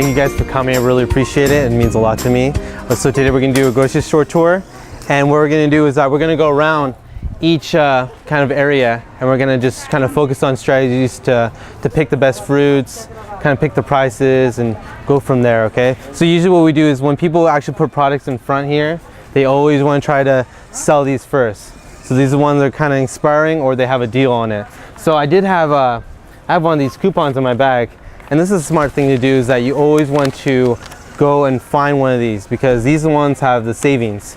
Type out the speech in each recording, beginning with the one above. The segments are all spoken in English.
Thank you guys for coming. I really appreciate it. It means a lot to me. So today we're gonna do a grocery store tour, and what we're gonna do is we're gonna go around each kind of area, and we're gonna just kind of focus on strategies to pick the best fruits, kind of pick the prices, and go from there. Okay, so usually what we do is when people actually put products in front here, they always want to try to sell these first. So these are the ones that are kind of inspiring, or they have a deal on it. So I did have I have one of these coupons in my bag, and this is a smart thing to do, is that you always want to go and find one of these, because these ones have the savings.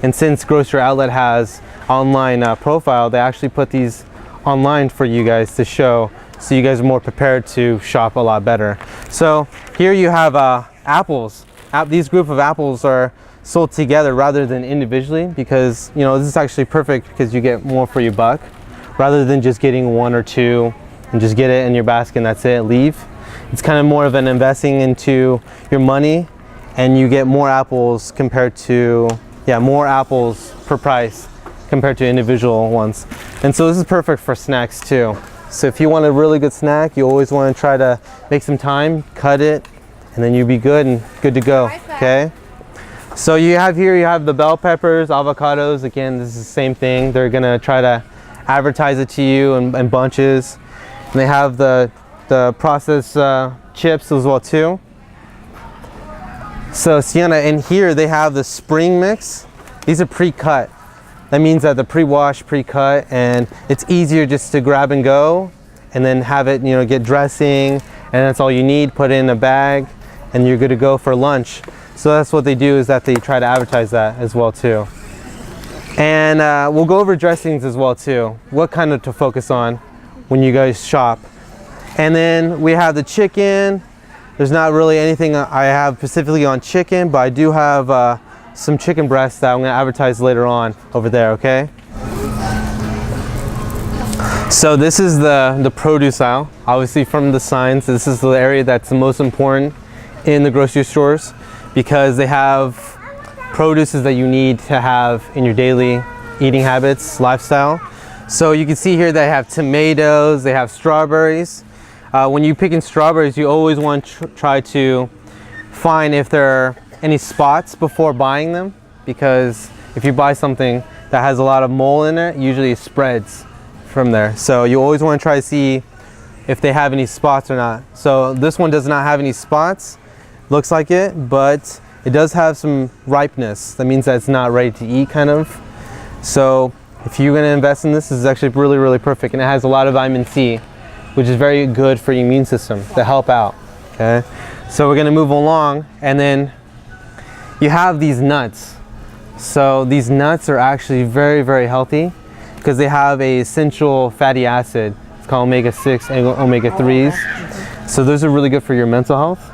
And since Grocery Outlet has online profile, they actually put these online for you guys to show, so you guys are more prepared to shop a lot better. So here you have apples. These group of apples are sold together rather than individually, because this is actually perfect because you get more for your buck rather than just getting one or two and just get it in your basket and that's it, leave. It's kind of more of an investing into your money, and you get more apples compared to more apples per price compared to individual ones. And so this is perfect for snacks too. So if you want a really good snack, you always want to try to make some time, cut it, and then you'll be good and good to go. Okay, so you have the bell peppers, avocados. Again, this is the same thing. They're gonna try to advertise it to you in bunches. And they have the processed chips as well too. So Sienna, in here they have the spring mix. These are pre-cut. That means that they're pre-washed, pre-cut, and it's easier just to grab and go, and then have it, get dressing, and that's all you need. Put it in a bag, and you're good to go for lunch. So that's what they do, is that they try to advertise that as well too. And we'll go over dressings as well too. What kind of to focus on when you guys shop. And then we have the chicken. There's not really anything I have specifically on chicken, but I do have some chicken breasts that I'm going to advertise later on over there, okay? So this is the produce aisle. Obviously from the signs, this is the area that's the most important in the grocery stores, because they have produces that you need to have in your daily eating habits, lifestyle. So you can see here they have tomatoes, they have strawberries. When you pick in strawberries, you always want to try to find if there are any spots before buying them, because if you buy something that has a lot of mold in it, usually it spreads from there. So you always want to try to see if they have any spots or not. So this one does not have any spots, looks like it, but it does have some ripeness. That means that it's not ready to eat, kind of. So if you're going to invest in this is actually really, really perfect, and it has a lot of vitamin C, which is very good for your immune system to help out. Okay, so we're going to move along, and then you have these nuts. So these nuts are actually very, very healthy, because they have a essential fatty acid. It's called omega-6 and omega-3s. So those are really good for your mental health,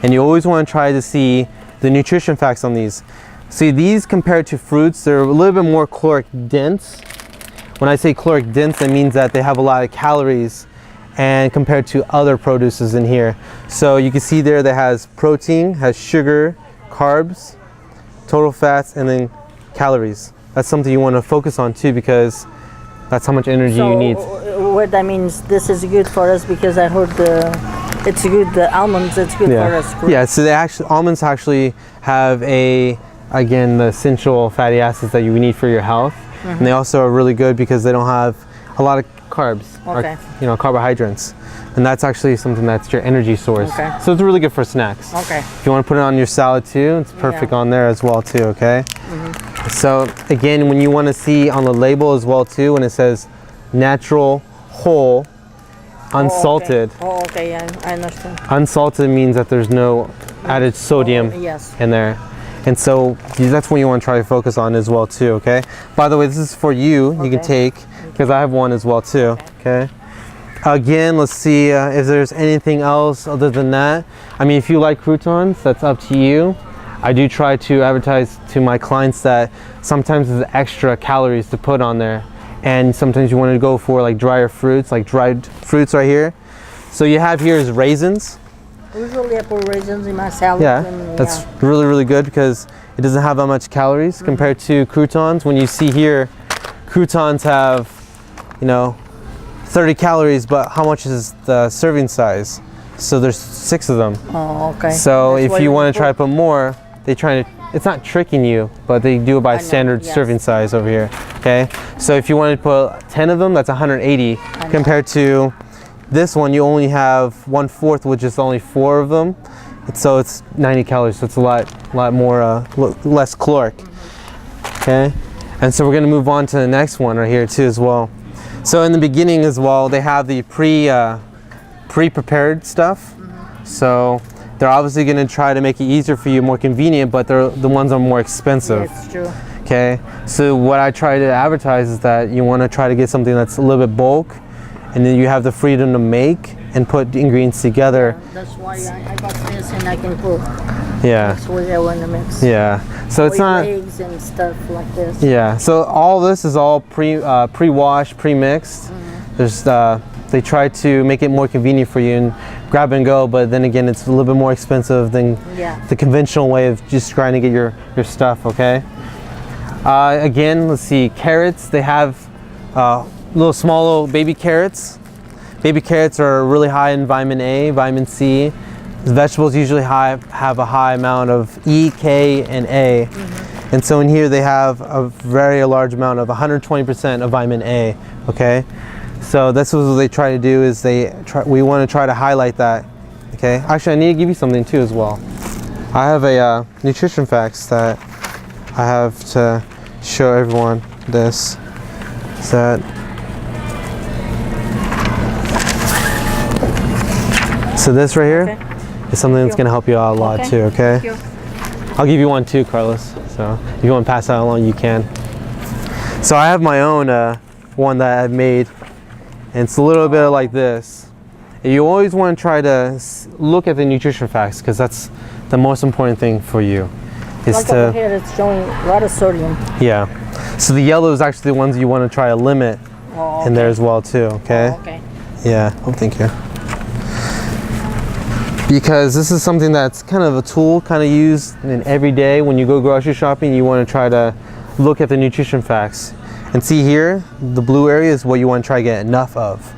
and you always want to try to see the nutrition facts on these. See, these compared to fruits, they're a little bit more caloric dense. When I say caloric dense, that means that they have a lot of calories, and compared to other produces in here. So you can see there that has protein, has sugar, carbs, total fats, and then calories. That's something you want to focus on too, because that's how much energy you need. What that means, this is good for us, because I heard it's good, the almonds, it's good for us. Group. Yeah, so almonds actually have the essential fatty acids that you need for your health. And they also are really good because they don't have a lot of carbs, or carbohydrates, and that's actually something that's your energy source. So it's really good for snacks. If you want to put it on your salad too, it's perfect on there as well too. Okay. So again, when you want to see on the label as well too, when it says natural, whole, unsalted. Yeah, I understand. Unsalted means that there's no added sodium in there. And so that's what you want to try to focus on as well too, okay? By the way, this is for you. You can take, because I have one as well too, okay? Again, let's see if there's anything else other than that. I mean, if you like croutons, that's up to you. I do try to advertise to my clients that sometimes there's extra calories to put on there. And sometimes you want to go for like drier fruits, like dried fruits right here. So you have here is raisins. Usually I put raisins in my salad. That's really, really good, because it doesn't have that much calories compared to croutons. When you see here, croutons have, 30 calories, but how much is the serving size? So there's 6 of them. Oh, okay. So That's if why you want to try to put more, they try to, it's not tricking you, but they do it by standard yes. serving size over here. Okay. So if you want to put 10 of them, that's 180 compared to this one. You only have 1/4, which is only 4 of them. So it's 90 calories. So it's a lot more, less caloric. Okay. And so we're going to move on to the next one right here too as well. So in the beginning as well, they have the pre-prepared stuff. So they're obviously going to try to make it easier for you, more convenient, but the ones are more expensive. That's true. Okay, so what I try to advertise is that you want to try to get something that's a little bit bulk, and then you have the freedom to make and put the ingredients together. Yeah, that's why I got this, and I can put whatever in the mix. Yeah, so it's not eggs and stuff like this. Yeah, so all this is all pre-washed, pre-mixed. There's they try to make it more convenient for you and grab and go, but then again, it's a little bit more expensive than the conventional way of just trying to get your stuff. Okay. Again, let's see, carrots. They have small baby carrots. Baby carrots are really high in vitamin A, vitamin C. Vegetables usually have a high amount of E, K, and A. And so in here they have a very large amount of 120% of vitamin A. Okay, so that's what they try to do, is we want to try to highlight that. Okay, actually I need to give you something too as well. I have a nutrition facts that I have to show everyone. This is that. So this right here is something that's going to help you out a lot too. Okay, I'll give you one too, Carlos. So if you want to pass that along, you can. So I have my own one that I've made, and it's a little bit like this. You always want to try to look at the nutrition facts, because that's the most important thing for you. Is like to, over here, it's showing a lot of sodium. Yeah. So the yellow is actually the ones you want to try to limit in there as well too. Okay. Oh, okay. Yeah. Oh, thank you. Because this is something that's kind of a tool, kind of used in every day when you go grocery shopping. You want to try to look at the nutrition facts and see here, the blue area is what you want to try to get enough of.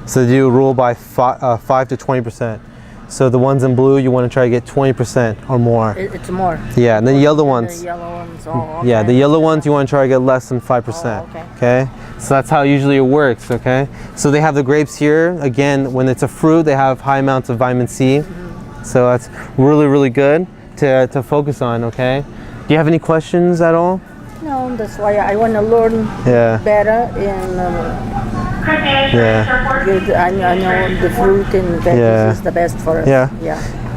So they do a rule by 5 to 20%. So the ones in blue, you want to try to get 20% or more. It's more. Yeah, and then yellow ones. The yellow ones. Oh, okay. Yeah, the yellow ones you want to try to get less than 5%. Oh, okay. Okay, so that's how usually it works. Okay, so they have the grapes here. Again, when it's a fruit, they have high amounts of vitamin C. So that's really good to focus on. Okay, do you have any questions at all? No, that's why I want to learn better and good. I know the fruit and veggies is the best for us. Yeah.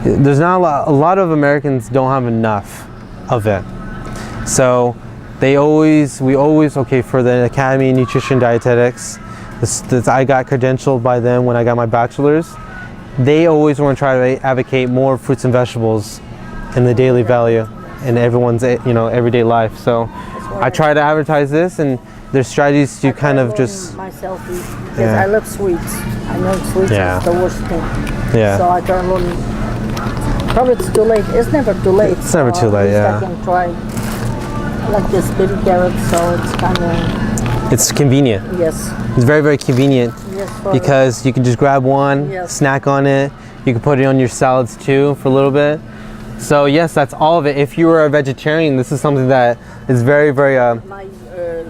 There's not a lot of Americans don't have enough of it. So we always for the Academy of Nutrition Dietetics, this I got credentialed by them when I got my bachelor's. They always want to try to advocate more fruits and vegetables in the daily value in everyone's everyday life. So I try to advertise this, and there's strategies to kind of just myself because I love sweets. I know sweets is the worst thing. Yeah. So I try to learn. Probably it's too late. It's never too late. It's never too late. I can try like this baby carrot, so it's kind of. It's convenient. Yes. It's very convenient. Yes. Because you can just grab one, snack on it. You can put it on your salads too for a little bit. So yes, that's all of it. If you are a vegetarian, this is something that is very. My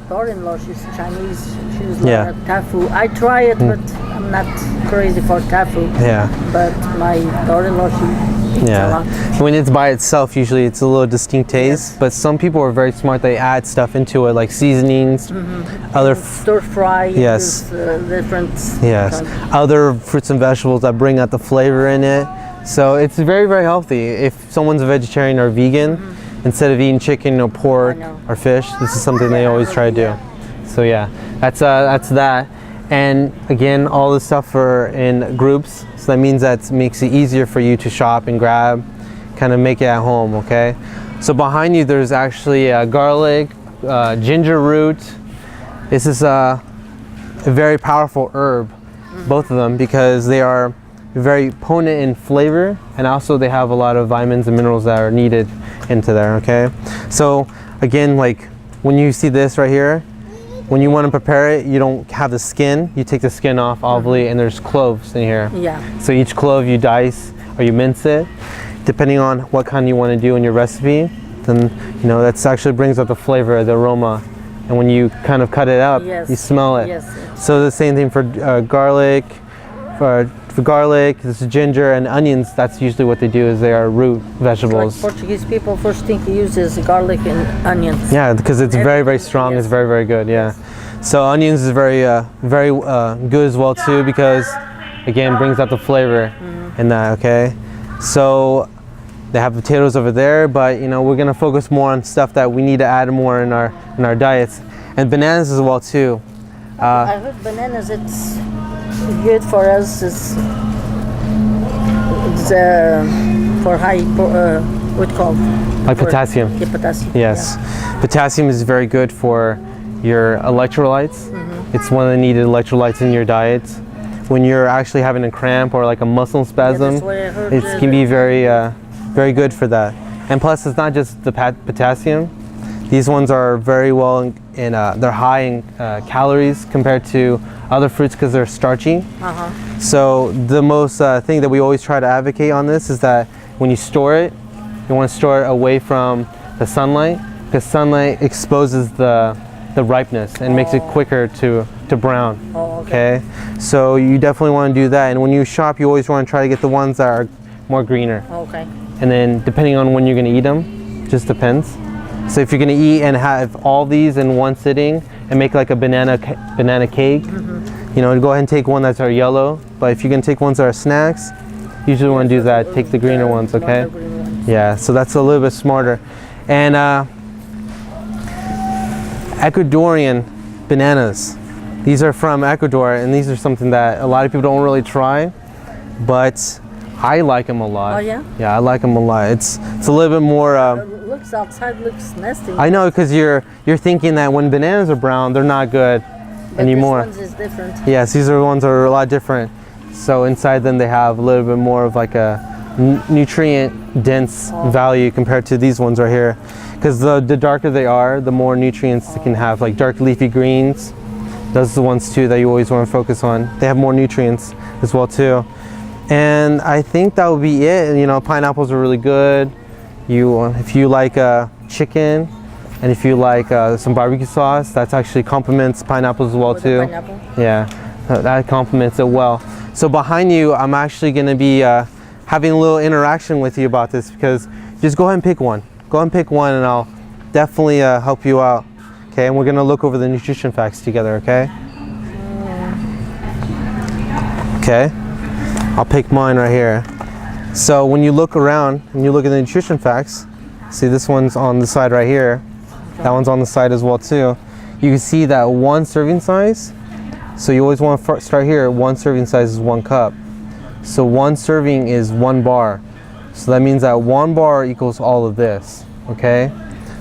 daughter-in-law, she's Chinese. She's like tofu. I try it, but I'm not crazy for tofu. Yeah. But my daughter-in-law, she eats a lot. When it's by itself, usually it's a little distinct taste. But some people are very smart. They add stuff into it, like seasonings, other stir fry. Yes. Different. Yes. Other fruits and vegetables that bring out the flavor in it. So it's very healthy. If someone's a vegetarian or vegan, instead of eating chicken or pork or fish, this is something they always try to do. So yeah, that's that. And again, all this stuff are in groups, so that means that makes it easier for you to shop and grab, kind of make it at home. Okay. So behind you, there's actually garlic, ginger root. This is a very powerful herb, both of them, because they are very potent in flavor, and also they have a lot of vitamins and minerals that are needed into there. Okay, so again, like when you see this right here, when you want to prepare it, you don't have the skin. You take the skin off, obviously, and there's cloves in here. Yeah. So each clove you dice or you mince it, depending on what kind you want to do in your recipe. Then that actually brings out the flavor, the aroma, and when you kind of cut it up, yes. you smell it. Yes. So the same thing for garlic. For garlic, this is ginger and onions. That's usually what they do, is they are root vegetables. Like Portuguese people, first thing to use is garlic and onions. Yeah, because it's very, very strong. Yes. It's very, very good. Yeah. So onions is very, very good as well too, because again brings out the flavor in that. Okay. So they have potatoes over there, but we're gonna focus more on stuff that we need to add more in our diets, and bananas as well too. I heard bananas. It's good for us. It's for high what called Like potassium. Yeah, potassium. Yes, potassium is very good for your electrolytes. It's one of the needed electrolytes in your diet. When you're actually having a cramp or like a muscle spasm, that's what I heard, it can be very, very good for that. And plus, it's not just the potassium. These ones are very well in they're high in calories compared to other fruits because they're starchy. So the most thing that we always try to advocate on this is that when you store it, you want to store it away from the sunlight, because sunlight exposes the ripeness and makes it quicker to brown. Okay. So you definitely want to do that. And when you shop, you always want to try to get the ones that are more greener. Okay. And then depending on when you're going to eat them, just depends. So if you're going to eat and have all these in one sitting and make like a banana cake, go ahead and take one that's our yellow. But if you can take ones that are snacks, usually want to do that. Take the greener ones, okay? Yeah, so that's a little bit smarter. And Ecuadorian bananas. These are from Ecuador, and these are something that a lot of people don't really try, but I like them a lot. Oh yeah? Yeah, I like them a lot. It's a little bit more. Looks outside looks nasty. I know, because you're thinking that when bananas are brown, they're not good anymore. This one is different. Yes, these are ones that are a lot different. So inside them they have a little bit more of like a nutrient dense value compared to these ones right here. Because the darker they are, the more nutrients they can have, like dark leafy greens. Those are the ones too that you always want to focus on. They have more nutrients as well too. And I think that would be it. Pineapples are really good. If you like chicken, and if you like some barbecue sauce, that's actually complements pineapples as well too. Pineapple? Yeah, that complements it well. So behind you, I'm actually going to be having a little interaction with you about this, because just go ahead and pick one. Go ahead and pick one, and I'll definitely help you out. Okay, and we're going to look over the nutrition facts together. Okay. Okay. I'll pick mine right here. So when you look around and you look at the nutrition facts, see this one's on the side right here. That one's on the side as well too. You can see that one serving size. So you always want to start here. One serving size is 1 cup. So one serving is 1 bar. So that means that 1 bar equals all of this. Okay.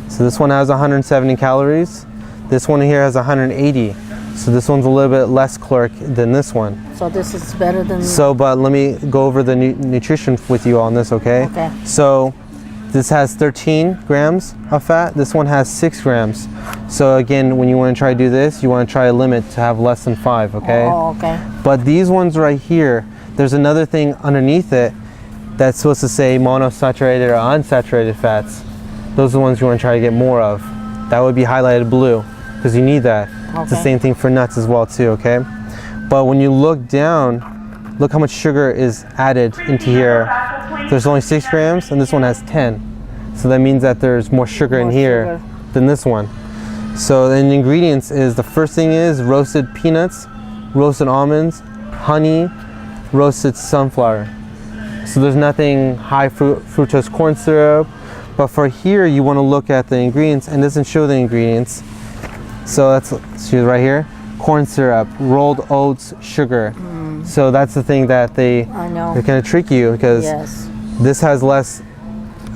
So this one has 170 calories. This one here has 180. So this one's a little bit less caloric than this one. So this is better than... So, but let me go over the nutrition with you on this, okay? Okay. So this has 13 grams of fat. This one has 6 grams. So again, when you want to try to do this, you want to try a limit to have less than 5, okay? Oh, okay. But these ones right here, there's another thing underneath it that's supposed to say monosaturated or unsaturated fats. Those are the ones you want to try to get more of. That would be highlighted blue, because you need that. Okay. It's the same thing for nuts as well too, okay? But when you look down, look how much sugar is added into here. There's only 6 grams, and this one has 10. So that means that there's more sugar in here than this one. So the ingredients is, the first thing is roasted peanuts, roasted almonds, honey, roasted sunflower. So there's nothing high fructose corn syrup. But for here, you want to look at the ingredients, and it doesn't show the ingredients. So that's right here. Corn syrup, rolled oats, sugar. So that's the thing that they're going to trick you, because this has less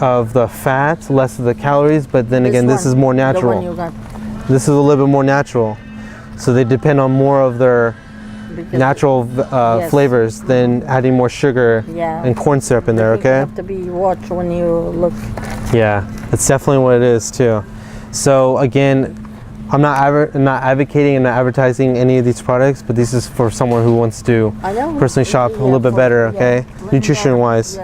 of the fat, less of the calories, but then again, this is more natural. This is a little bit more natural. So they depend on more of their natural flavors than adding more sugar and corn syrup in there, okay? You have to be watch when you look. Yeah, that's definitely what it is too. So again, I'm not advocating and not advertising any of these products, but this is for someone who wants to personally shop a little bit better, okay? Nutrition wise.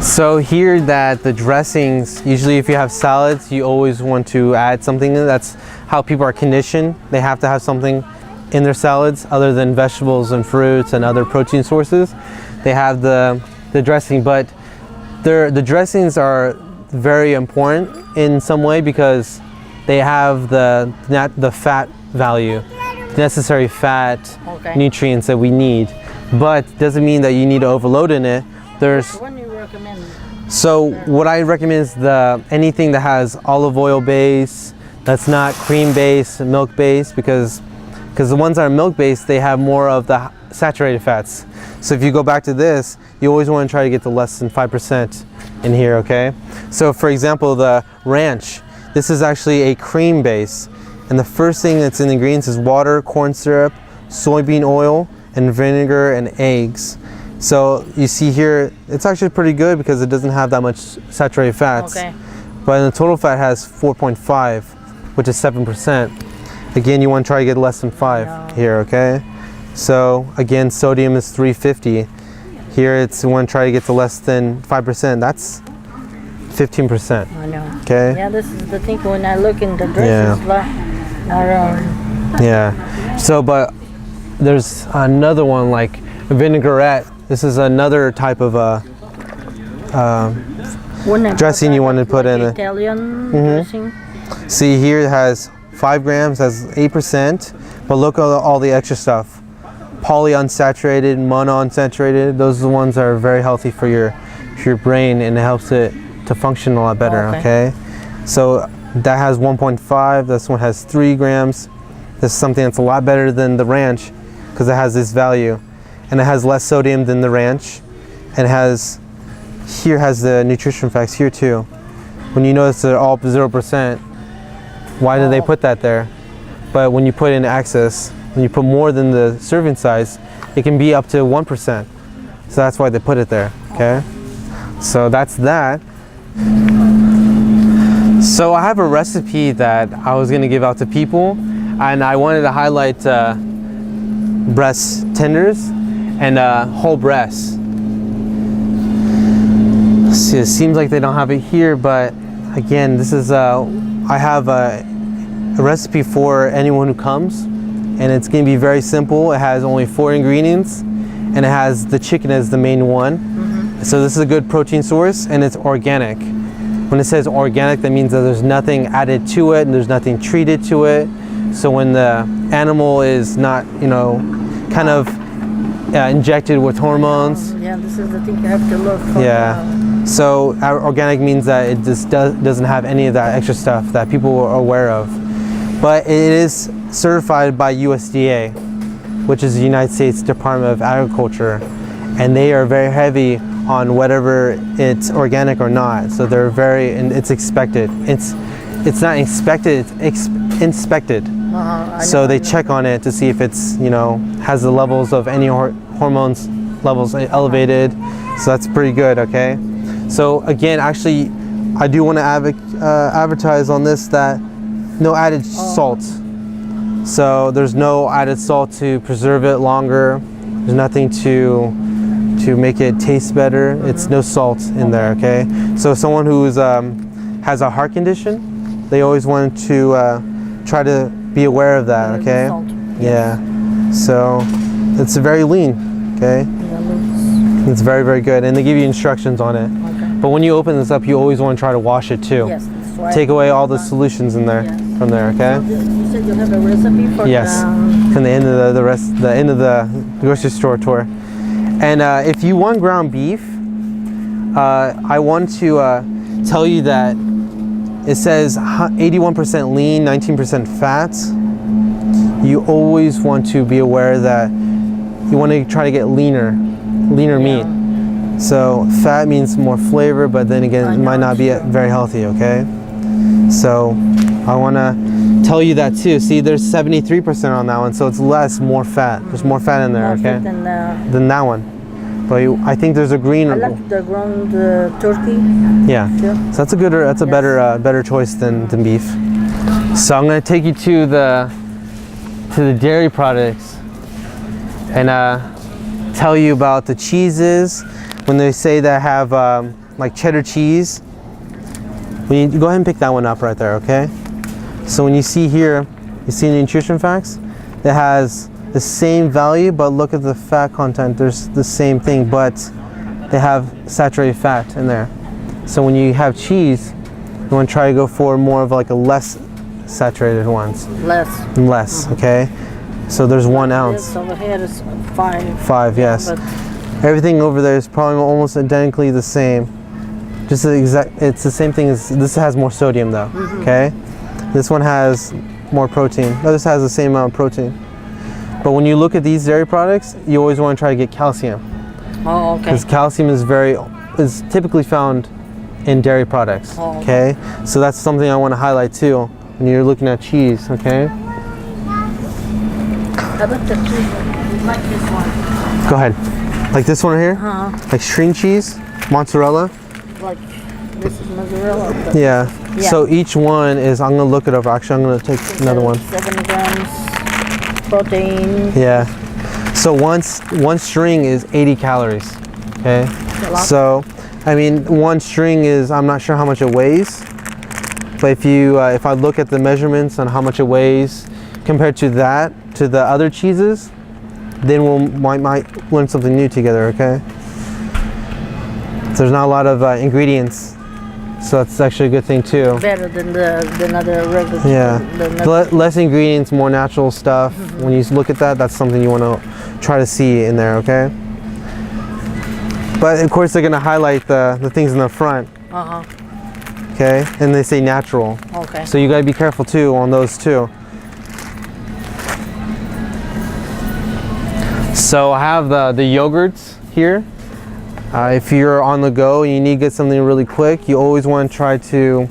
So here that the dressings, usually if you have salads, you always want to add something. That's how people are conditioned. They have to have something in their salads other than vegetables and fruits and other protein sources. They have the dressing, but the dressings are very important in some way because they have the fat value, necessary fat nutrients that we need, but doesn't mean that you need to overload in it. When you recommend? So what I recommend is anything that has olive oil base, that's not cream base, milk base, because the ones that are milk based, they have more of the saturated fats. So if you go back to this, you always want to try to get to less than 5% in here, okay? So for example, the ranch, this is actually a cream base. And the first thing that's in the ingredients is water, corn syrup, soybean oil, and vinegar and eggs. So you see here, it's actually pretty good because it doesn't have that much saturated fats. Okay. But the total fat has 4.5, which is 7%. Again, you want to try to get less than 5 here, okay? So again, sodium is 350. Here you want to try to get to less than 5%. That's 15%. I know. Okay. Yeah, this is the thing when I look in the dresses. Yeah. So, but there's another one like vinaigrette. This is another type of dressing you want to put in. Italian dressing. See here it has 5 grams, has 8%, but look at all the extra stuff. Polyunsaturated, monounsaturated, those are the ones that are very healthy for your brain, and it helps it to function a lot better, okay? So that has 1.5, this one has 3 grams. This is something that's a lot better than the ranch because it has this value. And it has less sodium than the ranch. And here has the nutrition facts here too. When you notice they're all 0%, why did they put that there? But when you put in access, when you put more than the serving size, it can be up to 1%. So that's why they put it there, okay? So that's that. So I have a recipe that I was gonna give out to people, and I wanted to highlight breast tenders and whole breasts. See, it seems like they don't have it here, but again, this is I have a recipe for anyone who comes, and it's gonna be very simple. It has only 4 ingredients, and it has the chicken as the main one. So this is a good protein source, and it's organic. When it says organic, that means that there's nothing added to it and there's nothing treated to it. So when the animal is not, kind of injected with hormones. Yeah, this is the thing you have to look for. Yeah. So organic means that it just doesn't have any of that extra stuff that people are aware of. But it is certified by USDA, which is the United States Department of Agriculture, and they are very heavy on whatever it's organic or not. So they're and it's expected. It's not inspected, it's inspected. So they check on it to see if it's, has the levels of any hormones levels elevated. So that's pretty good, okay? So again, actually, I do want to advertise on this that no added salt. So there's no added salt to preserve it longer. There's nothing to make it taste better. It's no salt in there, okay? So someone who's has a heart condition, they always want to try to be aware of that, okay? Yeah. So it's very lean, okay? It's very, very good, and they give you instructions on it. But when you open this up, you always want to try to wash it too. Yes, that's right. Take away all the solutions in there from there, okay? You said you have a recipe for from the end of the end of the grocery store tour. And if you want ground beef, I want to tell you that it says 81% lean, 19% fats. You always want to be aware that you want to try to get leaner meat. So fat means more flavor, but then again, it might not be very healthy, okay? So I want to tell you that too. See, there's 73% on that one, so it's more fat. There's more fat in there, okay? Than that one. But I think there's a green. I like the ground turkey. Yeah. So that's a better choice than beef. So I'm going to take you to the dairy products and tell you about the cheeses. When they say that have like cheddar cheese, when you go ahead and pick that one up right there, okay? So when you see here, you see the nutrition facts, it has the same value, but look at the fat content. There's the same thing, but they have saturated fat in there. So when you have cheese, you want to try to go for more of like a less saturated ones. Less, okay? So there's 1 ounce. This over here is 5. 5, yes. But everything over there is probably almost identically the same. Just the exact, it's the same thing as this. Has more sodium though, okay? This one has more protein. No, this has the same amount of protein. But when you look at these dairy products, you always want to try to get calcium. Oh, okay. Because calcium is typically found in dairy products, okay? So that's something I want to highlight too when you're looking at cheese, okay? How about the cheese? Like this one. Go ahead. Like this one here? Like string cheese, mozzarella. Like this is mozzarella. Yeah. So each one is, I'm going to look it over. Actually, I'm going to take another one. 7 grams protein. Yeah. So one string is 80 calories, okay? So, I mean, one string is, I'm not sure how much it weighs, but if I look at the measurements on how much it weighs compared to that, to the other cheeses, then we might learn something new together, okay? So there's not a lot of ingredients, so that's actually a good thing too. Better than other regular. Yeah, less ingredients, more natural stuff. When you look at that, that's something you want to try to see in there, okay? But of course they're going to highlight the things in the front. Okay, and they say natural. Okay. So you got to be careful too on those too. So I have the yogurts here. If you're on the go and you need to get something really quick, you always want to try to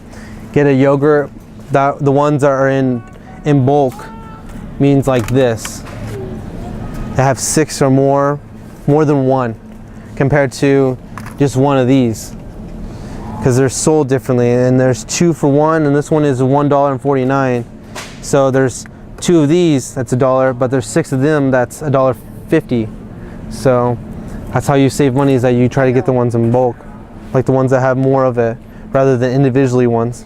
get a yogurt. The ones that are in bulk means like this. They have 6 or more than one, compared to just one of these, because they're sold differently. And there's 2 for 1, and this one is $1.49. So there's 2 of these, that's $1, but there's 6 of them, that's $1.50. So that's how you save money, is that you try to get the ones in bulk, like the ones that have more of it, rather than individually ones.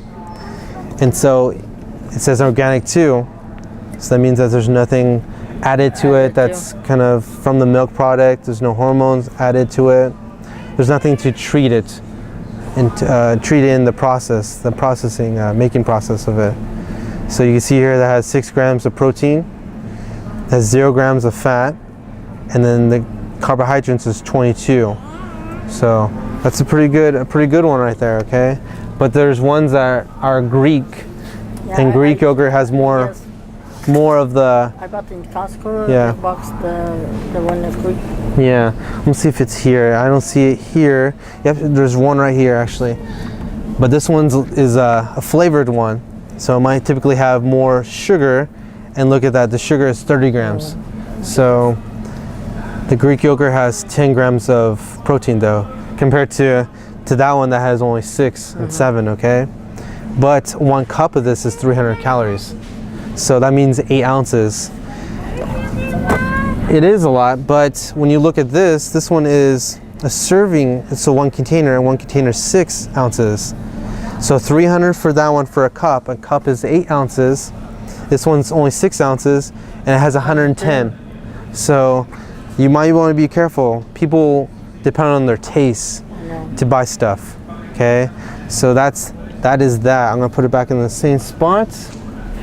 And so it says organic too, so that means that there's nothing added to it that's kind of from the milk product. There's no hormones added to it. There's nothing to treat it and treat it in the process, the processing, making process of it. So you can see here that has 6 grams of protein, has 0 grams of fat, and then the carbohydrates is 22. So that's a pretty good one right there, okay? But there's ones that are Greek, and Greek yogurt has more of the. I bought in Costco. Yeah. The box, the one that's Greek. Yeah. Let's see if it's here. I don't see it here. Yep. There's one right here actually, but this one is a flavored one, so it might typically have more sugar. And look at that. The sugar is 30 grams. So the Greek yogurt has 10 grams of protein though, compared to that one that has only 6 and 7, okay? But 1 cup of this is 300 calories. So that means 8 ounces. It is a lot, but when you look at this one is a serving, so 1 container, and 1 container is 6 ounces. So 300 for that one for a cup. A cup is 8 ounces. This one's only 6 ounces, and it has 110. So you might want to be careful. People depend on their taste to buy stuff, okay? So that is that. I'm gonna put it back in the same spot,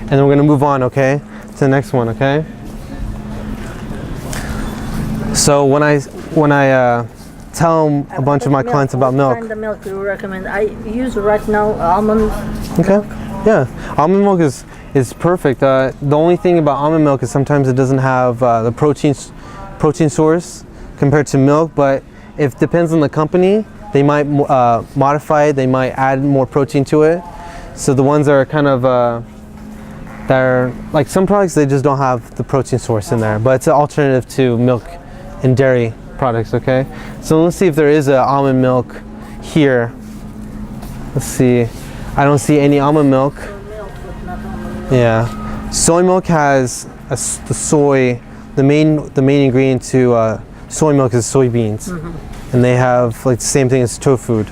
and then we're gonna move on, okay, to the next one, okay? So when I tell a bunch of my clients about milk. What kind of milk do you recommend? I use right now almond. Okay. Yeah, almond milk is perfect. The only thing about almond milk is sometimes it doesn't have the protein source compared to milk, but it depends on the company. They might modify it, they might add more protein to it. So the ones that are kind of that are like some products, they just don't have the protein source in there, but it's an alternative to milk and dairy products, okay? So let's see if there is an almond milk here. Let's see. I don't see any almond milk. Yeah, soy milk has the soy. The main ingredient to soy milk is soybeans, and they have like the same thing as tofu,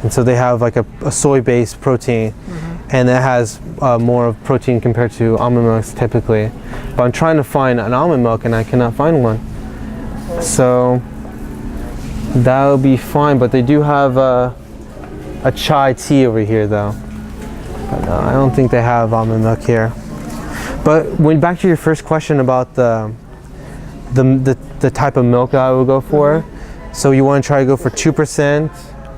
and so they have like a soy-based protein, and it has more of protein compared to almond milks typically. But I'm trying to find an almond milk, and I cannot find one. So that would be fine. But they do have a chai tea over here, though. But I don't think they have almond milk here. But back to your first question about the type of milk that I would go for. So you want to try to go for 2%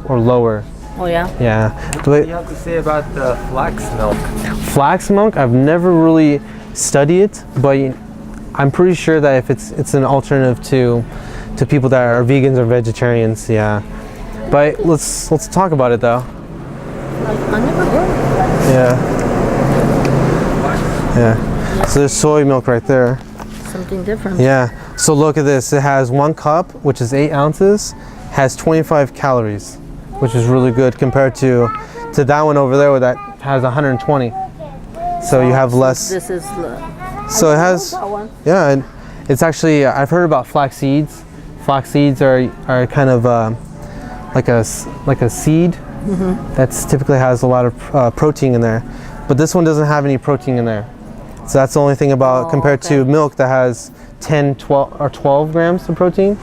or lower. Oh yeah? Yeah. What do you have to say about the flax milk? Flax milk, I've never really studied it, but I'm pretty sure that if it's an alternative to people that are vegans or vegetarians, yeah. But let's talk about it though. I never heard of that. Yeah. Yeah. So there's soy milk right there. Something different. Yeah. So look at this. It has 1 cup, which is 8 ounces, has 25 calories, which is really good compared to that one over there that has 120. So you have less. This is. So it has. That one. Yeah, and it's actually, I've heard about flax seeds. Flax seeds are kind of like a seed that's typically has a lot of protein in there, but this one doesn't have any protein in there. So that's the only thing about compared to milk that has 10, 12, or 12 grams of protein,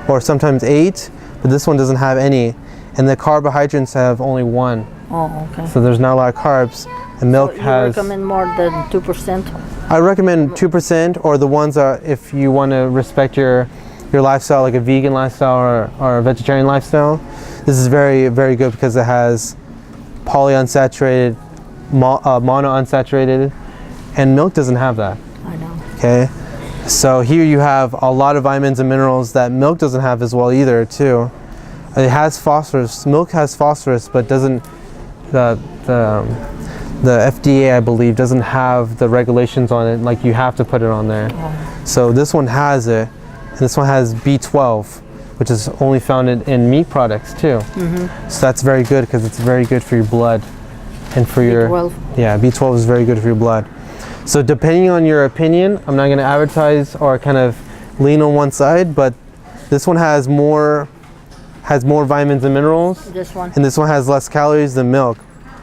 or sometimes 8, but this one doesn't have any, and the carbohydrates have only 1. Oh, okay. So there's not a lot of carbs, and milk So you has. recommend more than 2%? I recommend 2%, or the ones that if you want to respect your lifestyle, like a vegan lifestyle or a vegetarian lifestyle. This is very, very good because it has polyunsaturated, monounsaturated, and milk doesn't have that. I know. Okay, so here you have a lot of vitamins and minerals that milk doesn't have as well either too. It has phosphorus. Milk has phosphorus, but doesn't the FDA, I believe, doesn't have the regulations on it. Like you have to put it on there. So this one has it, and this one has B12, which is only found in meat products too. So that's very good because it's very good for your blood and for your. B12. Yeah, B12 is very good for your blood. So depending on your opinion, I'm not going to advertise or kind of lean on one side, but this one has more vitamins and minerals. This one. And this one has less calories than milk,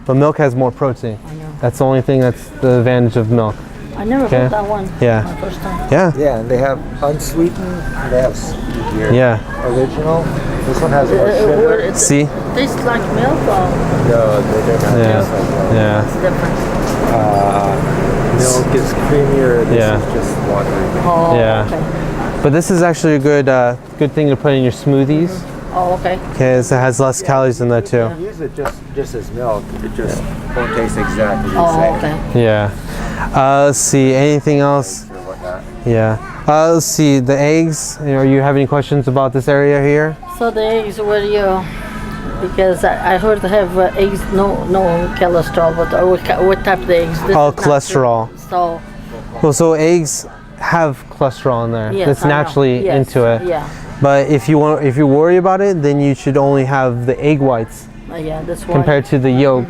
but milk has more protein. I know. That's the only thing that's the advantage of milk. I never heard that one. Yeah. My first time. Yeah. Yeah, and they have unsweetened, and they have sweet here. Yeah. Original. This one has more sugar. See? Tastes like milk or No, they don't have Yeah. taste like milk. Yeah. it's different? Milk is creamier. This Yeah. is just watery. Oh, Yeah. okay. But this is actually a good thing to put in your smoothies. Oh, okay. Okay, so it has less calories in that too. Use it just as milk. It just won't taste exactly the Oh, same. okay. Yeah. Let's see. Anything else? Or whatnot. Yeah. Let's see. The eggs. Are you have any questions about this area here? So the eggs, where you? Because I heard they have eggs, no cholesterol, but what type of eggs? This Oh, is not cholesterol. good. So Well, so eggs have cholesterol in there. yes, It's I know. naturally Yes, into it. Yeah. But if you worry about it, then you should only have the egg whites Yeah, that's why. compared to the yolk,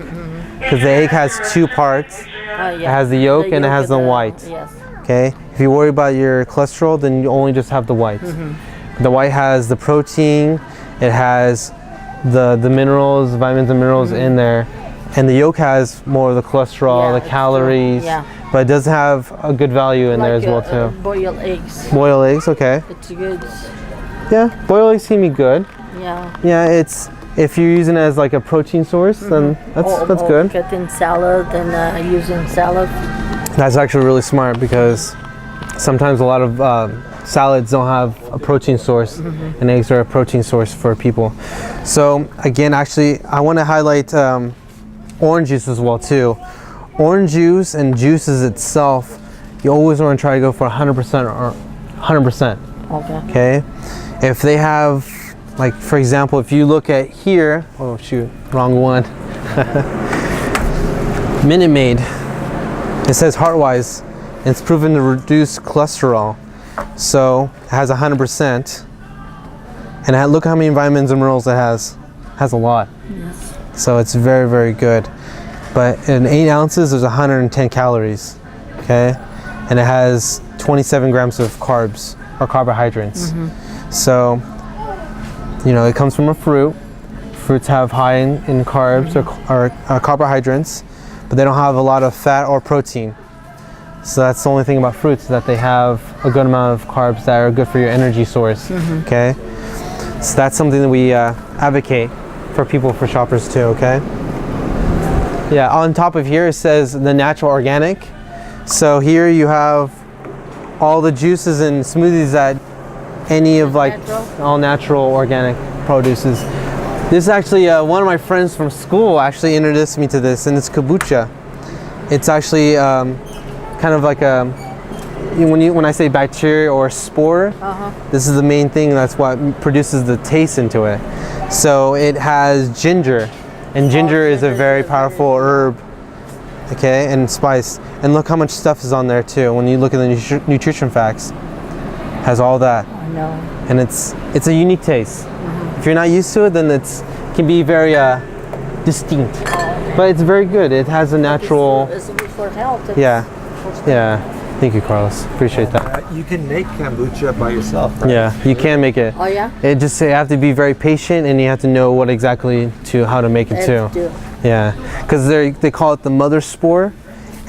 because the egg has 2 parts. Yeah. It has the yolk and it has the white. Yes. Okay. If you worry about your cholesterol, then you only just have the whites. The white has the protein. It has the minerals, vitamins and minerals in there, and the yolk has more of the cholesterol, Yeah, the it's calories. yeah. But it does have a good value in there as well too. Boiled eggs. Boiled eggs, okay. It's good. Yeah, boiled eggs seem to be good. Yeah. Yeah, it's if you're using it as like a protein source, then that's or good. Cut in salad and using salad. That's actually really smart because sometimes a lot of salads don't have a protein source, and eggs are a protein source for people. So again, actually, I want to highlight orange juice as well too. Orange juice and juices itself, you always want to try to go for 100% or 100%. Okay. Okay, if they have, like for example, if you look at here, oh shoot, wrong one. Minute Maid. It says Heartwise. It's proven to reduce cholesterol. So it has 100%. And look how many vitamins and minerals it has. It has a lot. Yes. So it's very, very good. But in 8 ounces, there's 110 calories, okay? And it has 27 grams of carbs or carbohydrates. So, you know, it comes from a fruit. Fruits have high in carbs or carbohydrates, but they don't have a lot of fat or protein. So that's the only thing about fruits, that they have a good amount of carbs that are good for your energy source, okay? So that's something that we advocate for people, for shoppers too, okay? Yeah, on top of here it says the natural organic. So here you have all the juices and smoothies that any of like all natural organic produces. This is actually one of my friends from school actually introduced me to this, and it's kombucha. It's actually kind of like a, when I say bacteria or spore, this is the main thing. That's what produces the taste into it. So it has ginger, and ginger is a very powerful herb, okay, and spice. And look how much stuff is on there too. When you look at the nutrition facts, it has all that. I know. And it's a unique taste. If you're not used to it, then it can be very distinct. But it's very good. It has a natural. It's good for health. Yeah. Yeah. Thank you, Carlos. Appreciate that. You can make kombucha by yourself, right? Yeah, you can make it. Oh yeah. You have to be very patient, and you have to know what exactly how to make it too. Yeah, because they call it the mother spore,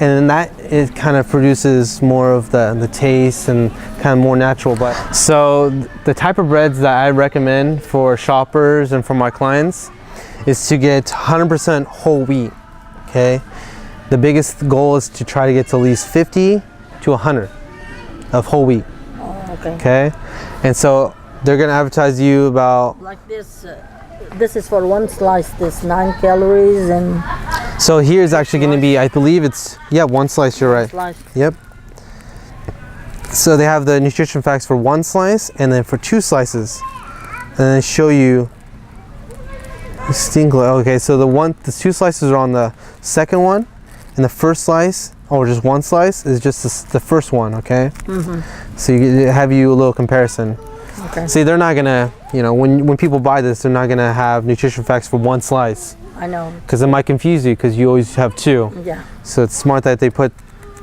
and then that it kind of produces more of the taste and kind of more natural. But so the type of breads that I recommend for shoppers and for my clients is to get 100% whole wheat. Okay, the biggest goal is to try to get to at least 50 to 100 of whole wheat. Oh, okay. Okay, and so they're gonna advertise you about like this. This is for one slice. This 9 calories and. So here's actually going to be, I believe it's, yeah, one slice. You're right. Slice. Yep. So they have the nutrition facts for 1 slice and then for 2 slices, and then show you. Okay, so the 2 slices are on the second one, and the first slice, or just 1 slice, is just the first one. Okay. So you have a little comparison. Okay. See, they're not gonna, when people buy this, they're not gonna have nutrition facts for 1 slice. I know. Because it might confuse you, because you always have 2. Yeah. So it's smart that they put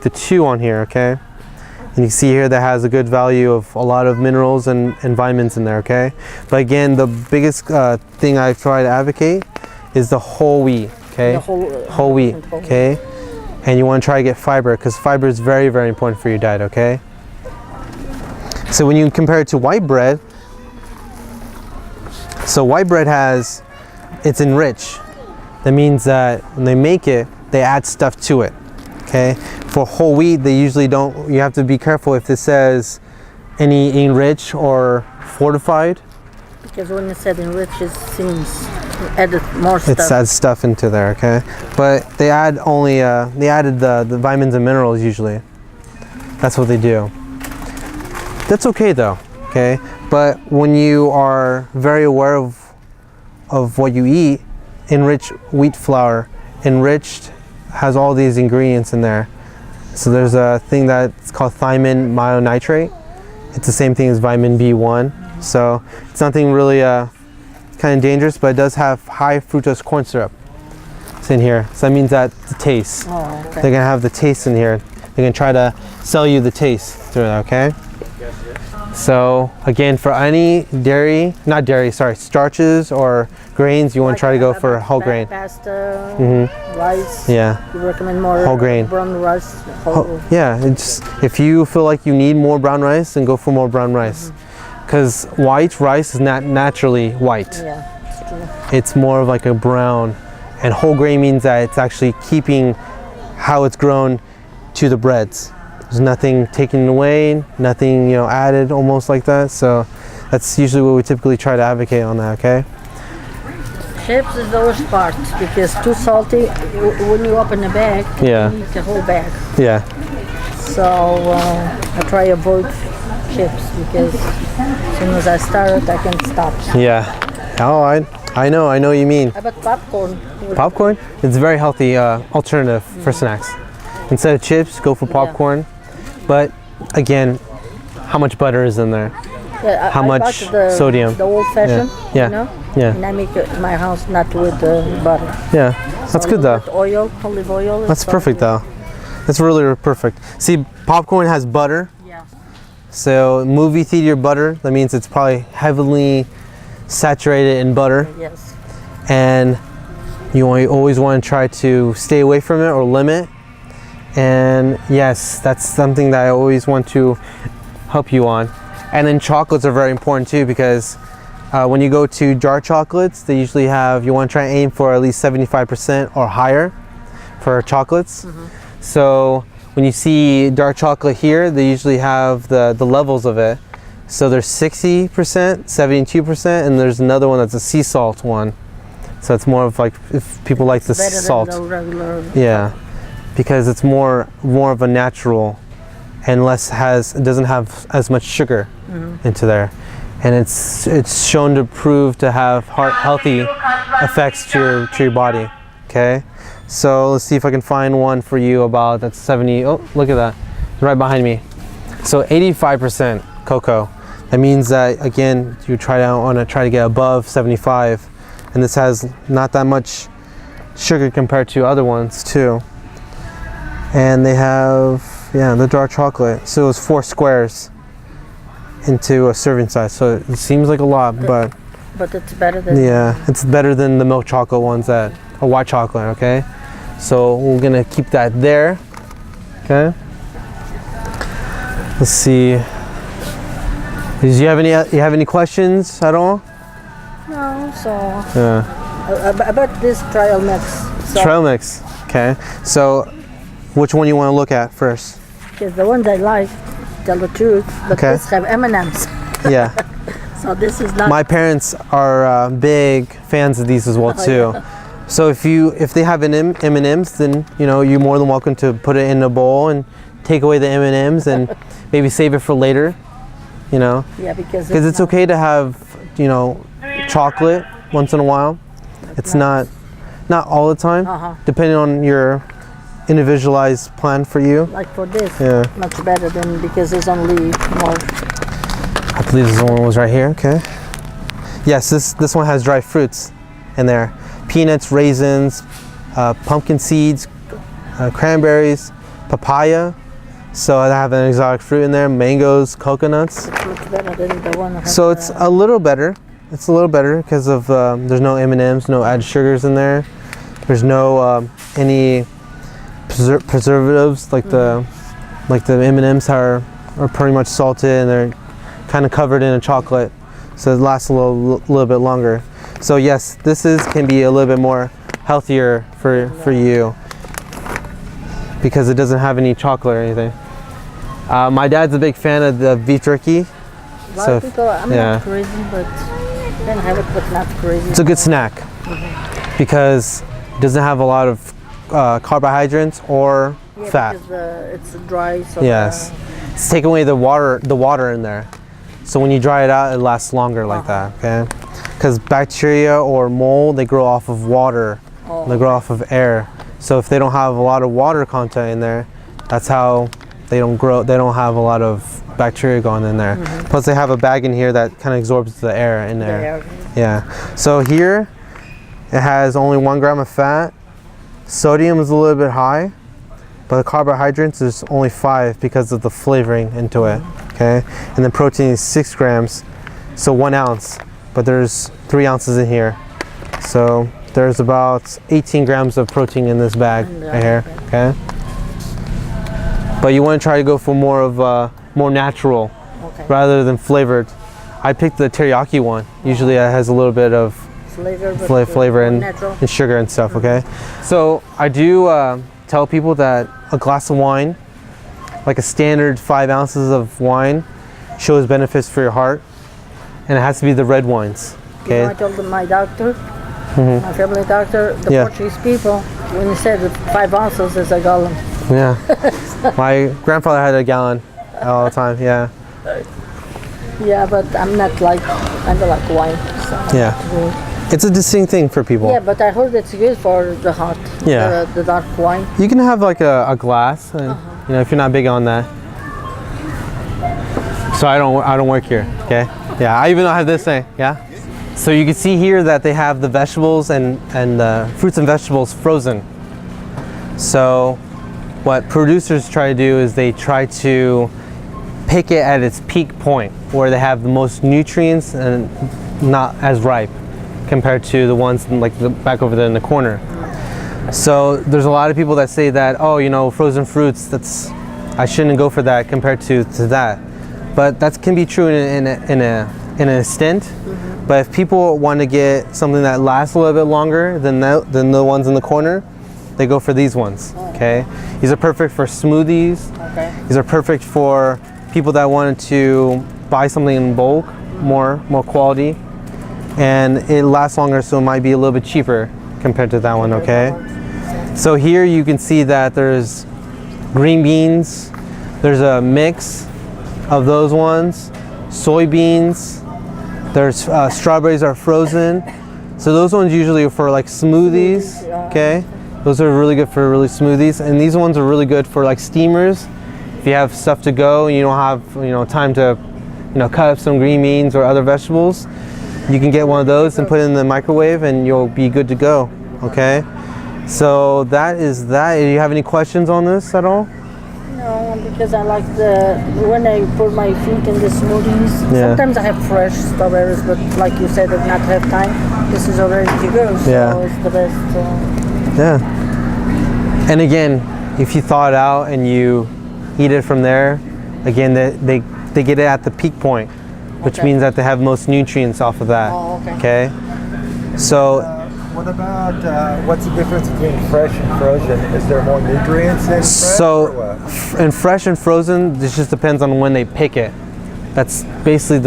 the 2 on here, okay? And you see here that has a good value of a lot of minerals and vitamins in there, okay? But again, the biggest thing I try to advocate is the whole wheat, okay? The whole wheat, okay? And you want to try to get fiber, because fiber is very, very important for your diet, okay? So when you compare it to white bread, so white bread it's enriched. That means that when they make it, they add stuff to it, okay? For whole wheat, they usually don't, you have to be careful if it says any enriched or fortified. Because when you said enriched, it seems added more stuff. It adds stuff into there, okay? But they add only, they added the vitamins and minerals usually. That's what they do. That's okay though, okay? But when you are very aware of what you eat, enriched wheat flour, enriched has all these ingredients in there. So there's a thing that's called thiamine myonitrate. It's the same thing as vitamin B1. So it's nothing really kind of dangerous, but it does have high fructose corn syrup. It's in here. So that means that the taste. Oh, okay. They're gonna have the taste in here. They're gonna try to sell you the taste through it, okay? So again, for any starches or grains, you want to try to go for whole grain. Pasta, rice. Yeah. You recommend more whole grain. Brown rice. Yeah, if you feel like you need more brown rice, then go for more brown rice. Because white rice is not naturally white. Yeah, it's true. It's more of like a brown, and whole grain means that it's actually keeping how it's grown to the breads. There's nothing taken away, nothing added, almost like that. So that's usually what we typically try to advocate on that, okay? Chips is the worst part because too salty. When you open the bag, Yeah. you eat the whole bag. Yeah. So I try to avoid chips because as soon as I start, I can't stop. Yeah. Oh, I know what you mean. How about popcorn? Popcorn? It's a very healthy alternative for snacks. Instead of chips, go for popcorn. But again, how much butter is in there? Yeah, how I much bought the, sodium. The old fashioned, Yeah. you know? Yeah. And I make it in my house, not with butter. Yeah, that's good though. With oil, olive oil. That's perfect though. That's really perfect. See, popcorn has butter. Yeah. So movie theater butter, that means it's probably heavily saturated in butter. Yes. And you always want to try to stay away from it or limit. And yes, that's something that I always want to help you on. And then chocolates are very important too, because when you go to dark chocolates, they usually have, you want to try and aim for at least 75% or higher for chocolates. So when you see dark chocolate here, they usually have the levels of it. So there's 60%, 72%, and there's another one that's a sea salt one. So it's more of like, if people like the Better salt. than the regular. Yeah, because it's more of a natural and it doesn't have as much sugar into there. And it's shown to prove to have healthy effects to your body. Okay, so let's see if I can find one for you about that's 70. Oh, look at that, right behind me. So 85% cocoa. That means that again, you want to try to get above 75, and this has not that much sugar compared to other ones too. And they have the dark chocolate. So it's 4 squares into a serving size. So it seems like a lot, but it's better than. Yeah, it's better than the milk chocolate ones that are white chocolate. Okay, so we're gonna keep that there. Okay. Let's see. Do you have any questions at all? No. So. Yeah. About this trail mix. So, Trail mix. Okay. So, which one you want to look at first? Because the ones I like, tell the truth, but Okay. this have M&Ms. Yeah. So this is not. My parents are big fans of these as well too. So if they have an M&Ms, then you're more than welcome to put it in a bowl and take away the M&Ms and maybe save it for later. Yeah, because it's okay to have chocolate once in a while. It's not all the time, depending on your individualized plan for you. Like for this, Yeah. much better than because there's only more. I believe this one was right here. Okay. Yes, this one has dry fruits in there: peanuts, raisins, pumpkin seeds, cranberries, papaya. So I have an exotic fruit in there: mangoes, coconuts. It's much better than the one. So it's a little better. It's a little better because of there's no M&Ms, no added sugars in there. There's no any preservatives like the M&Ms are pretty much salted and they're kind of covered in a chocolate, so it lasts a little bit longer. So yes, this can be a little bit more healthier for you because it doesn't have any chocolate or anything. My dad's a big fan of the beef jerky. A lot of people, I'm not crazy, but then have it, but not crazy. It's a good snack because it doesn't have a lot of carbohydrates or fat. Because, it's dry. So yes, it's taking away the water in there. So when you dry it out, it lasts longer like that. Okay, because bacteria or mold, they grow off of water. They grow off of air. So if they don't have a lot of water content in there, that's how they don't grow. They don't have a lot of bacteria going in there. Plus they have a bag in here that kind of absorbs the air in there. Yeah. So here it has only 1 gram of fat. Sodium is a little bit high, but the carbohydrates is only 5 because of the flavoring into it. Okay. And then protein is 6 grams, so 1 ounce. But there's 3 ounces in here, so there's about 18 grams of protein in this bag right here. Okay. But you want to try to go for more natural rather than flavored. I picked the teriyaki one. Usually it has a little bit of flavor and sugar and stuff. Okay, so I do tell people that a glass of wine, like a standard 5 ounces of wine, shows benefits for your heart, and it has to be the red wines. Okay. I told my doctor, my family doctor, the Portuguese people, when he said 5 ounces is a gallon. Yeah. My grandfather had a gallon all the time. Yeah. Yeah, but I don't like wine. So Yeah. It's a distinct thing for people. Yeah, but I heard it's good for the hot. Yeah. The dark wine. You can have like a glass, and, if you're not big on that. So I don't work here. Okay. Yeah. I even have this thing. Yeah. So you can see here that they have the vegetables and fruits and vegetables frozen. So what producers try to do is they try to pick it at its peak point where they have the most nutrients and not as ripe compared to the ones like back over there in the corner. So there's a lot of people that say that, oh, you know, frozen fruits, I shouldn't go for that compared to that. But that can be true in an extent. Mm-hmm. But if people want to get something that lasts a little bit longer than the ones in the corner, they go for these ones. Okay, these are perfect for smoothies. Okay. These are perfect for people that wanted to buy something in bulk, more quality, and it lasts longer, so it might be a little bit cheaper compared to that one. Okay, so here you can see that there's green beans, there's a mix of those ones, soybeans, there's strawberries are frozen, so those ones usually are for like smoothies. Okay, those are really good for smoothies, and these ones are really good for like steamers. If you have stuff to go and you don't have time to cut up some green beans or other vegetables, you can get one of those and put it in the microwave and you'll be good to go. Okay, so that is that. Do you have any questions on this at all? No, because I like when I put my fruit in the smoothies. Yeah. Sometimes I have fresh strawberries, but like you said, if not have time, this is already to go. So it's the best. Yeah. And again, if you thaw it out and you eat it from there, again, they get it at the peak point, which means that they have most nutrients off of that. Oh, okay. Okay. So. What about what's the difference between fresh and frozen? Is there more nutrients in fresh? So, in fresh and frozen, this just depends on when they pick it. That's basically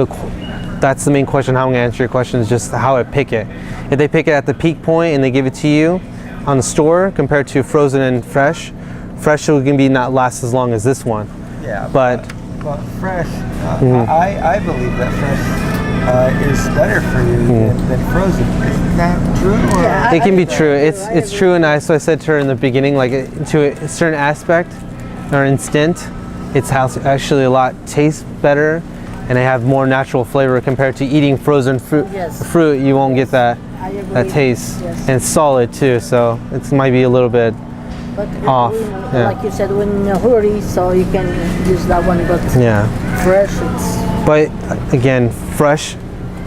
that's the main question. How I'm gonna answer your question is just how I pick it. If they pick it at the peak point and they give it to you on the store, compared to frozen and fresh can be not last as long as this one. Yeah, but fresh, I believe that fresh is better for you than frozen. Isn't that true? Yeah, it can be true. It's true, and so I said to her in the beginning, like to a certain aspect or instant, it's actually a lot tastes better, and they have more natural flavor compared to eating frozen fruit. Yes. Fruit, you won't get that taste, and it's solid too. So it might be a little bit off. Like you said, when in a hurry, so you can use that one. But fresh, it's. But again, fresh,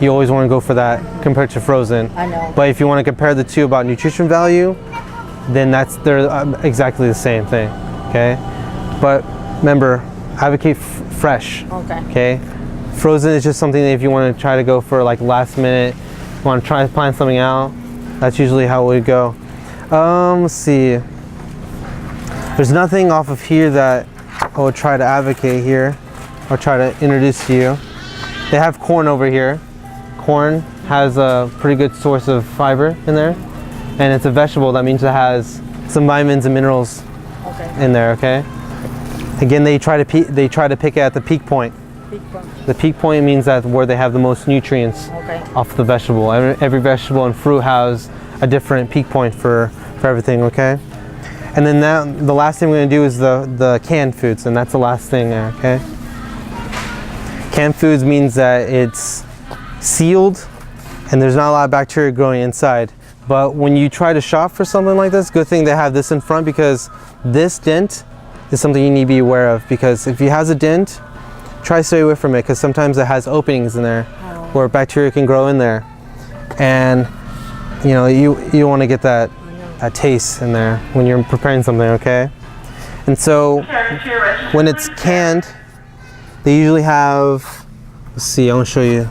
you always want to go for that compared to frozen. I know. But if you want to compare the two about nutrition value, then they're exactly the same thing. Okay. But remember, advocate fresh. Okay. Okay. Frozen is just something that if you want to try to go for like last minute, you want to try to plan something out, that's usually how it would go. Let's see. There's nothing off of here that I would try to advocate here or try to introduce to you. They have corn over here. Corn has a pretty good source of fiber in there, and it's a vegetable. That means it has some vitamins and minerals in there. Okay. Again, they try to pick it at the peak point. The peak point means that where they have the most nutrients off the vegetable. Every vegetable and fruit has a different peak point for everything. Okay. And then the last thing we're going to do is the canned foods, and that's the last thing there, okay? Canned foods means that it's sealed and there's not a lot of bacteria growing inside. But when you try to shop for something like this, good thing they have this in front, because this dent is something you need to be aware of, because if it has a dent, try to stay away from it, because sometimes it has openings in there where bacteria can grow in there. And you want to get that taste in there when you're preparing something, okay? And so when it's canned, they usually have, let's see, I want to show you,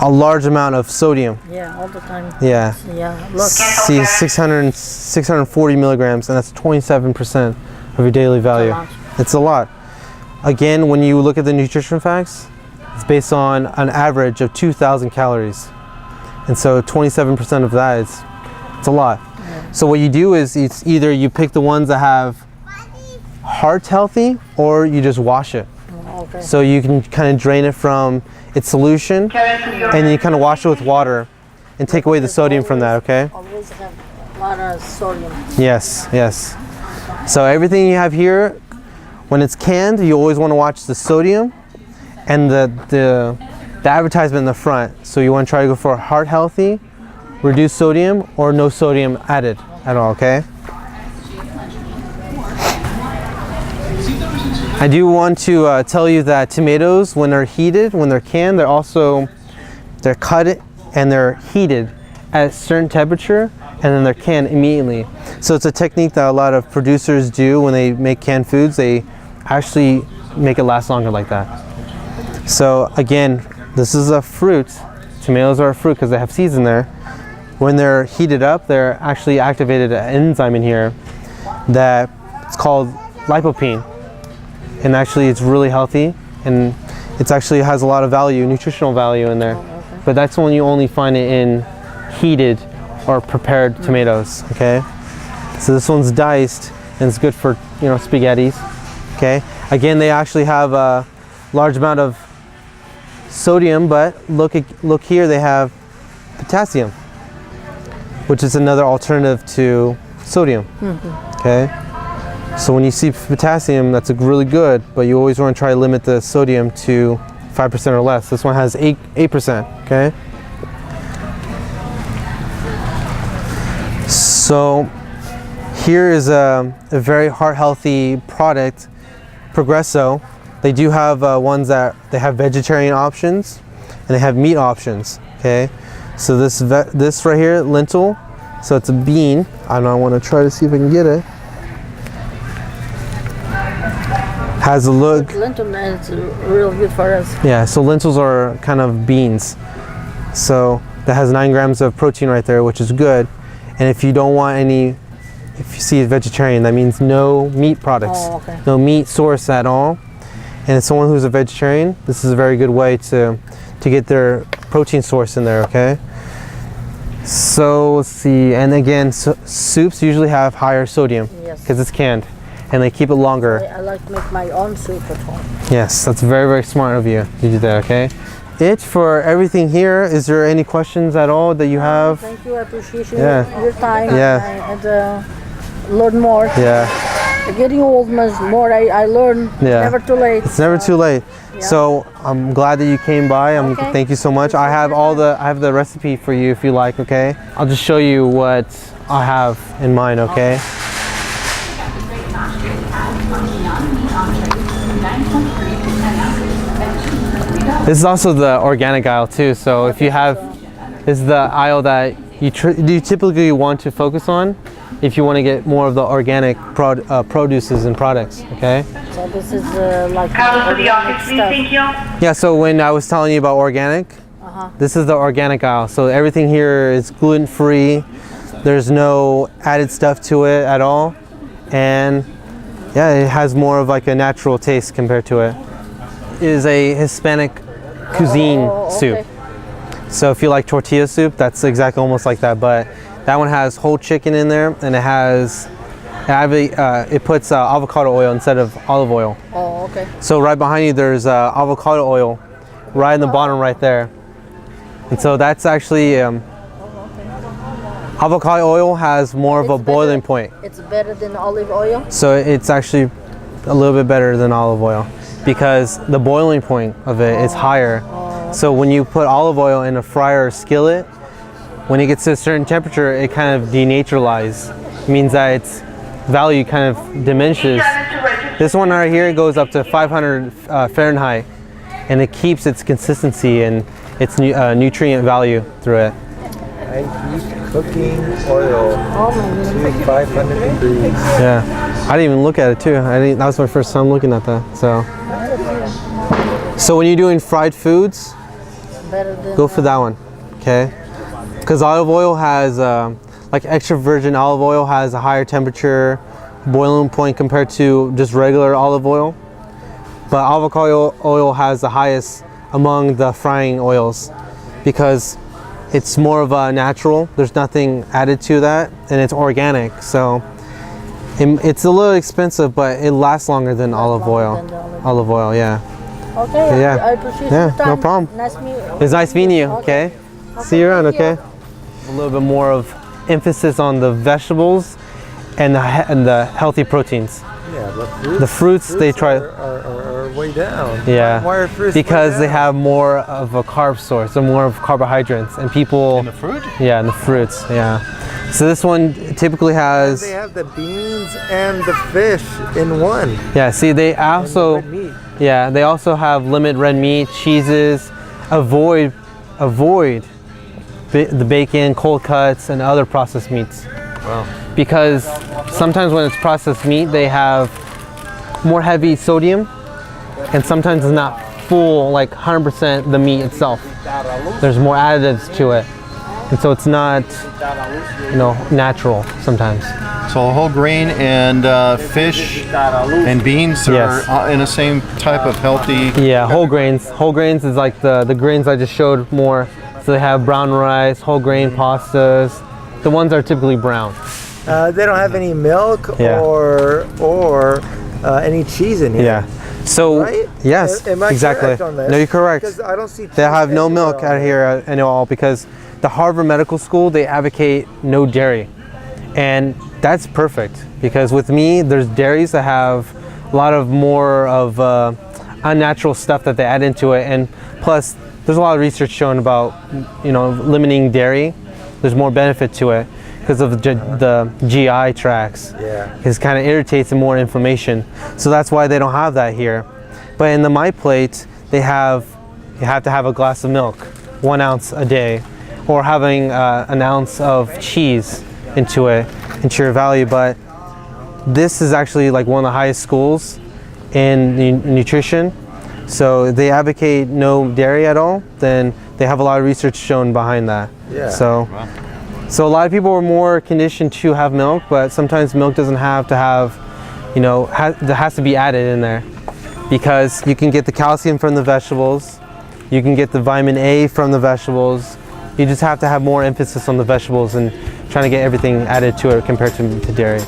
a large amount of sodium. Yeah, all the time. Yeah. Yeah, look. See, 640 milligrams, and that's 27% of your daily value. It's a lot. Again, when you look at the nutrition facts, it's based on an average of 2,000 calories. And so 27% of that is, it's a lot. Yeah. So what you do is it's either you pick the ones that have heart healthy, or you just wash it. Okay. So you can kind of drain it from its solution, and you kind of wash it with water and take away the sodium from that, okay? Always have a lot of sodium. Yes, yes. So everything you have here, when it's canned, you always want to watch the sodium and the advertisement in the front. So you want to try to go for heart healthy, reduced sodium, or no sodium added at all, okay? I do want to tell you that tomatoes, when they're heated, when they're canned, they're cut and they're heated at a certain temperature, and then they're canned immediately. So it's a technique that a lot of producers do when they make canned foods. They actually make it last longer like that. So again, this is a fruit. Tomatoes are a fruit because they have seeds in there. When they're heated up, they're actually activated an enzyme in here that it's called lycopene. And actually it's really healthy, and it actually has a lot of value, nutritional value in there. But that's when you only find it in heated or prepared tomatoes, okay? So this one's diced, and it's good for, you know, spaghettis, okay? Again, they actually have a large amount of sodium, but look here, they have potassium, which is another alternative to sodium, okay? So when you see potassium, that's really good, but you always want to try to limit the sodium to 5% or less. This one has 8%, okay? So here is a very heart-healthy product, Progresso. They do have ones that they have vegetarian options, and they have meat options, okay? So this right here, lentil, so it's a bean. I want to try to see if I can get it. Has a look. Lentil is real good for us. Yeah, so lentils are kind of beans. So that has 9 grams of protein right there, which is good. And if you don't want any, if you see a vegetarian, that means no meat products, no meat source at all. And as someone who's a vegetarian, this is a very good way to get their protein source in there, okay? So let's see, and again, soups usually have higher sodium because it's canned, and they keep it longer. I like to make my own soup at home. Yes, that's very, very smart of you. You do that, okay? It for everything here. Is there any questions at all that you have? Thank you, I appreciate your time. And learn more. Yeah. Getting old, more I learn. Yeah. It's never too late. It's never too late. Yeah. So I'm glad that you came by. Thank you so much. I have the recipe for you if you like, okay? I'll just show you what I have in mind, okay? This is also the organic aisle too. So if you have, this is the aisle that you typically want to focus on if you want to get more of the organic produces and products, okay? So this is like organic stuff. Yeah, so when I was telling you about organic, this is the organic aisle. So everything here is gluten-free. There's no added stuff to it at all. And yeah, it has more of like a natural taste compared to it. It is a Hispanic cuisine soup. So if you like tortilla soup, that's exactly almost like that, but that one has whole chicken in there, and it has, it puts avocado oil instead of olive oil. Oh, okay. So right behind you, there's avocado oil, right in the bottom right there. And so that's actually, avocado oil has more of a boiling point. It's better than olive oil? So it's actually a little bit better than olive oil because the boiling point of it is higher. So when you put olive oil in a fryer or skillet, when it gets to a certain temperature, it kind of denaturalizes. It means that its value kind of diminishes. This one right here goes up to 500 Fahrenheit, and it keeps its consistency and its nutrient value through it. I heat cooking oil to 500 degrees. Yeah, I didn't even look at it too. That was my first time looking at that. So when you're doing fried foods, go for that one, okay? Because olive oil has, like extra virgin olive oil has a higher temperature boiling point compared to just regular olive oil. But avocado oil has the highest among the frying oils because it's more of a natural. There's nothing added to that, and it's organic. So it's a little expensive, but it lasts longer than olive oil. Olive oil, yeah. Okay, yeah. I appreciate your time. No problem. Nice meeting you. It's nice meeting you, okay? See you around, okay? A little bit more of emphasis on the vegetables and the healthy proteins. Yeah, the fruits they try are are way down. Yeah. Why are fruits because way they down? have more of a carb source, so more of carbohydrates, and people. In the fruit? Yeah, in the fruits. Yeah. So this one typically has. They have the beans and the fish in one. Yeah. See, they also. And the red meat. Yeah, they also have limit red meat, cheeses. Avoid the bacon, cold cuts, and other processed meats. Wow. Because sometimes when it's processed meat, they have more heavy sodium, and sometimes it's not full, like 100% the meat itself. There's more additives to it, and so it's not, natural sometimes. So whole grain and fish and beans Yes. are in the same type of healthy. Yeah, whole grains. Whole grains is like the grains I just showed more. So they have brown rice, whole grain pastas. The ones that are typically brown. They don't have any milk Yeah. or any cheese in here. Yeah. So Right? yes, Am I exactly. correct on this? No, you're correct. Because I don't see cheese They have no anywhere milk on out here at all because the Harvard Medical School, they advocate no dairy. And that's perfect because with me, there's dairies that have a lot of more of unnatural stuff that they add into it. And plus, there's a lot of research showing about, limiting dairy. There's more benefit to it because of the GI tracts. Yeah. It kind of irritates and more inflammation. So that's why they don't have that here. But in the My Plate, you have to have a glass of milk, 1 ounce a day, or having an ounce of cheese into your value. But this is actually like one of the highest schools in nutrition. So they advocate no dairy at all. Then they have a lot of research shown behind that. Yeah. So a lot of people are more conditioned to have milk, but sometimes milk doesn't have to have, there has to be added in there because you can get the calcium from the vegetables, you can get the vitamin A from the vegetables. You just have to have more emphasis on the vegetables and trying to get everything added to it compared to dairy.